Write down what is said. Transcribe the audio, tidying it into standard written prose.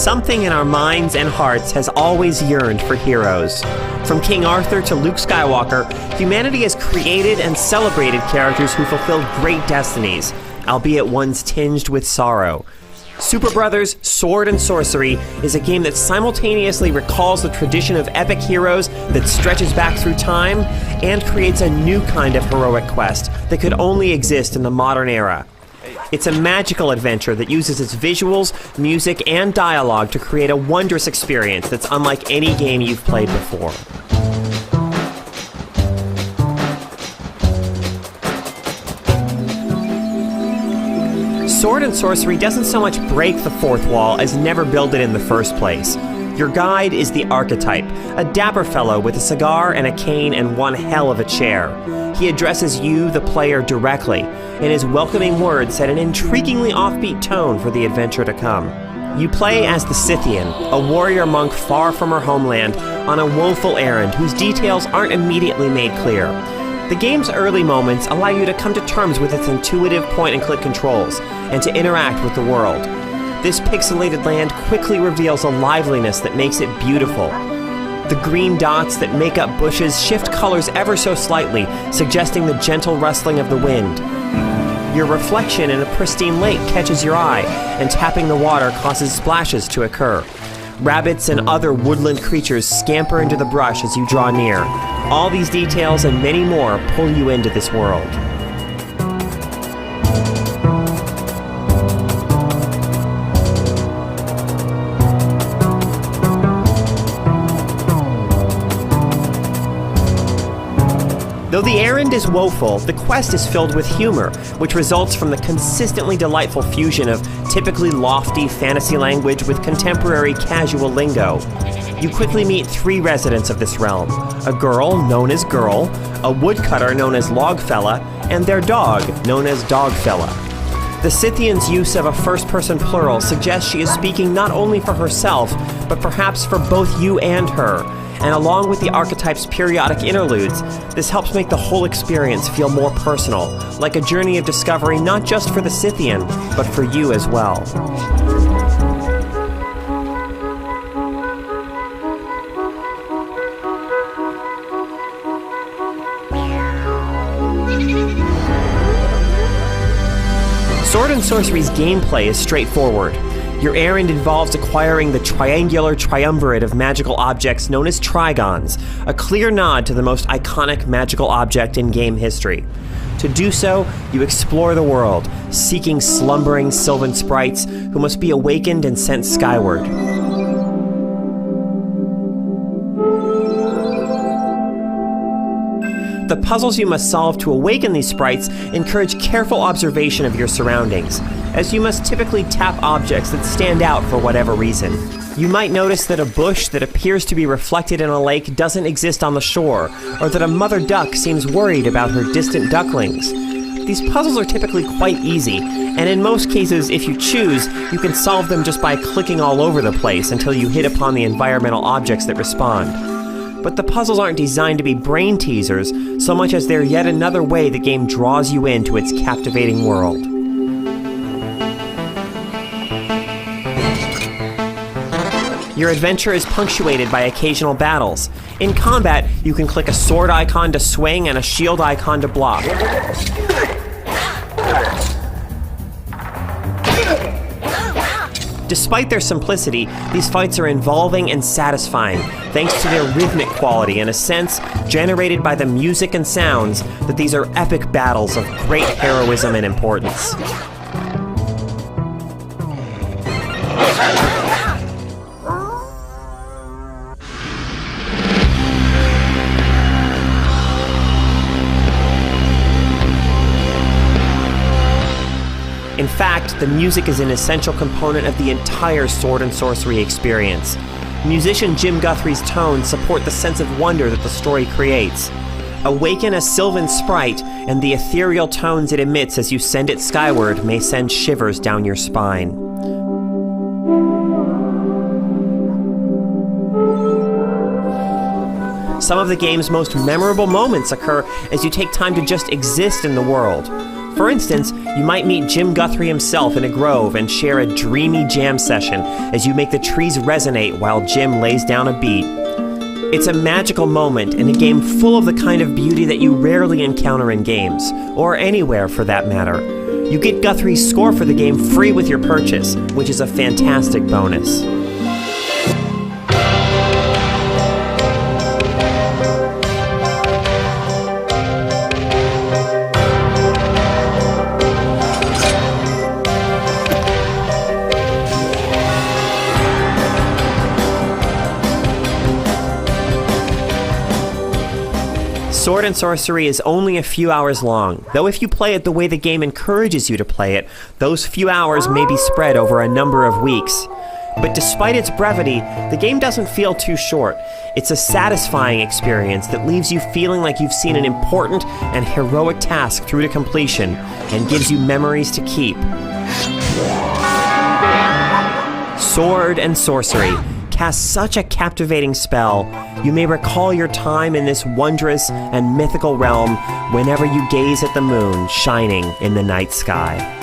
Something in our minds and hearts has always yearned for heroes. From King Arthur to Luke Skywalker, humanity has created and celebrated characters who fulfilled great destinies, albeit ones tinged with sorrow. Super Brothers Sword and Sorcery is a game that simultaneously recalls the tradition of epic heroes that stretches back through time and creates a new kind of heroic quest that could only exist in the modern era. It's a magical adventure that uses its visuals, music, and dialogue to create a wondrous experience that's unlike any game you've played before. Sword and Sorcery doesn't so much break the fourth wall as never build it in the first place. Your guide is the Archetype, a dapper fellow with a cigar and a cane and one hell of a chair. He addresses you, the player, directly, and his welcoming words set an intriguingly offbeat tone for the adventure to come. You play as the Scythian, a warrior monk far from her homeland, on a woeful errand whose details aren't immediately made clear. The game's early moments allow you to come to terms with its intuitive point-and-click controls, and to interact with the world. This pixelated land quickly reveals a liveliness that makes it beautiful. The green dots that make up bushes shift colors ever so slightly, suggesting the gentle rustling of the wind. Your reflection in a pristine lake catches your eye, and tapping the water causes splashes to occur. Rabbits and other woodland creatures scamper into the brush as you draw near. All these details and many more pull you into this world. Though the errand is woeful, the quest is filled with humor, which results from the consistently delightful fusion of typically lofty fantasy language with contemporary casual lingo. You quickly meet three residents of this realm: a girl known as Girl, a woodcutter known as Logfella, and their dog known as Dogfella. The Scythian's use of a first-person plural suggests she is speaking not only for herself, but perhaps for both you and her. And along with the Archetype's periodic interludes, this helps make the whole experience feel more personal, like a journey of discovery not just for the Scythian, but for you as well. Sword and Sorcery's gameplay is straightforward. Your errand involves acquiring the triangular triumvirate of magical objects known as Trigons, a clear nod to the most iconic magical object in game history. To do so, you explore the world, seeking slumbering sylvan sprites who must be awakened and sent skyward. The puzzles you must solve to awaken these sprites encourage careful observation of your surroundings, as you must typically tap objects that stand out for whatever reason. You might notice that a bush that appears to be reflected in a lake doesn't exist on the shore, or that a mother duck seems worried about her distant ducklings. These puzzles are typically quite easy, and in most cases, if you choose, you can solve them just by clicking all over the place until you hit upon the environmental objects that respond. But the puzzles aren't designed to be brain teasers so much as they're yet another way the game draws you into its captivating world. Your adventure is punctuated by occasional battles. In combat, you can click a sword icon to swing and a shield icon to block. Despite their simplicity, these fights are involving and satisfying, thanks to their rhythmic quality and a sense, generated by the music and sounds, that these are epic battles of great heroism and importance. In fact, the music is an essential component of the entire Sword and Sorcery experience. Musician Jim Guthrie's tones support the sense of wonder that the story creates. Awaken a sylvan sprite, and the ethereal tones it emits as you send it skyward may send shivers down your spine. Some of the game's most memorable moments occur as you take time to just exist in the world. For instance, you might meet Jim Guthrie himself in a grove and share a dreamy jam session as you make the trees resonate while Jim lays down a beat. It's a magical moment in a game full of the kind of beauty that you rarely encounter in games, or anywhere for that matter. You get Guthrie's score for the game free with your purchase, which is a fantastic bonus. Sword and Sorcery is only a few hours long, though if you play it the way the game encourages you to play it, those few hours may be spread over a number of weeks. But despite its brevity, the game doesn't feel too short. It's a satisfying experience that leaves you feeling like you've seen an important and heroic task through to completion, and gives you memories to keep. Sword and Sorcery casts such a captivating spell, you may recall your time in this wondrous and mythical realm whenever you gaze at the moon shining in the night sky.